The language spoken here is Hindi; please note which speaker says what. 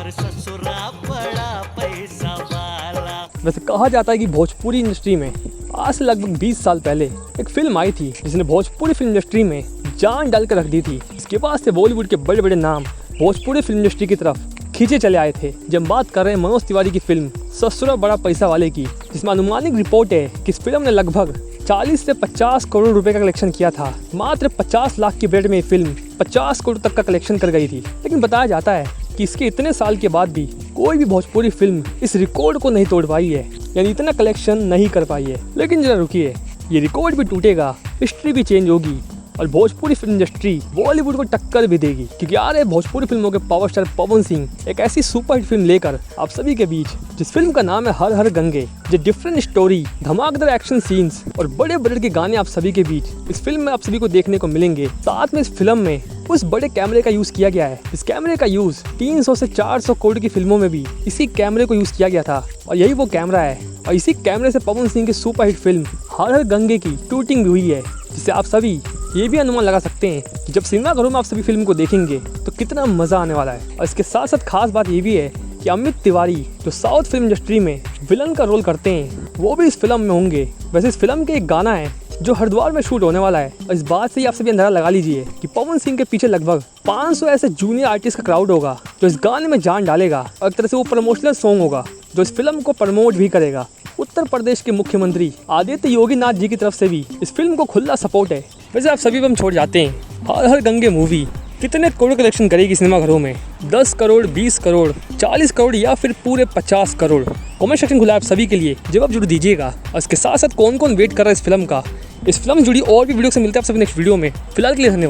Speaker 1: और ससुरा बड़ा पैसा वाला।
Speaker 2: वैसे कहा जाता है कि भोजपुरी इंडस्ट्री में आज से लगभग 20 साल पहले एक फिल्म आई थी जिसने भोजपुरी फिल्म इंडस्ट्री में जान डाल कर रख दी थी। इसके बाद से बॉलीवुड के बड़े बड़े नाम भोजपुरी फिल्म इंडस्ट्री की तरफ खींचे चले आए थे। जब बात कर रहे हैं मनोज तिवारी की फिल्म ससुरा बड़ा पैसा वाले की, जिसमें अनुमानिक रिपोर्ट है कि इस फिल्म ने लगभग 40 से 50 करोड़ रुपए का कलेक्शन किया था। मात्र 50 लाख की बजट में ये फिल्म 50 करोड़ तक का कलेक्शन कर गई थी। लेकिन बताया जाता है कि इसके इतने साल के बाद भी कोई भी भोजपुरी फिल्म इस रिकॉर्ड को नहीं तोड़ पाई है, यानी इतना कलेक्शन नहीं कर पाई है। लेकिन जरा रुकिए, ये रिकॉर्ड भी टूटेगा, हिस्ट्री भी चेंज होगी और भोजपुरी फिल्म इंडस्ट्री बॉलीवुड को टक्कर भी देगी। क्योंकि आ रहे भोजपुरी फिल्मों के पावर स्टार पवन सिंह एक ऐसी सुपरहिट फिल्म लेकर आप सभी के बीच, जिस फिल्म का नाम है हर हर गंगे, जो डिफरेंट स्टोरी, धमाकेदार एक्शन सीन्स और बड़े बजट के गाने आप सभी के बीच इस फिल्म में आप सभी को देखने को मिलेंगे। साथ में इस फिल्म में उस बड़े कैमरे का यूज किया गया है। इस कैमरे का यूज 300 से 400 करोड़ की फिल्मों में भी इसी कैमरे को यूज किया गया था और यही वो कैमरा है। और इसी कैमरे से पवन सिंह की सुपरहिट फिल्म हर हर गंगे की शूटिंग भी हुई है, जिससे आप सभी ये भी अनुमान लगा सकते हैं कि जब सिनेमाघरों में आप सभी फिल्म को देखेंगे तो कितना मजा आने वाला है। और इसके साथ साथ खास बात ये भी है कि अमित तिवारी जो साउथ फिल्म इंडस्ट्री में विलन का रोल करते हैं, वो भी इस फिल्म में होंगे। वैसे इस फिल्म के एक गाना है जो हरिद्वार में शूट होने वाला है और इस बात से ही आप सभी अंदाजा लगा लीजिए कि पवन सिंह के पीछे लगभग 500 ऐसे जूनियर आर्टिस्ट का क्राउड होगा जो इस गाने में जान डालेगा। और एक तरह से वो प्रमोशनल सॉन्ग होगा जो इस फिल्म को प्रमोट भी करेगा। उत्तर प्रदेश के मुख्यमंत्री आदित्य योगी नाथ जी की तरफ से भी इस फिल्म को खुला सपोर्ट है। वैसे आप सभी हम छोड़ जाते हैं, हर हर गंगे मूवी कितने करोड़ कलेक्शन करेगी सिनेमाघरों में? 10 करोड़, 20 करोड़, 40 करोड़ या फिर पूरे 50 करोड़? कमेंट सेक्शन खुला है आप सभी के लिए, जवाब जरूर दीजिएगा। और इसके साथ साथ कौन कौन वेट कर रहा है इस फिल्म का, इस फिल्म से जुड़ी और भी वीडियो से मिलते हैं आप सभी नेक्स्ट वीडियो में। फिलहाल के लिए धन्यवाद।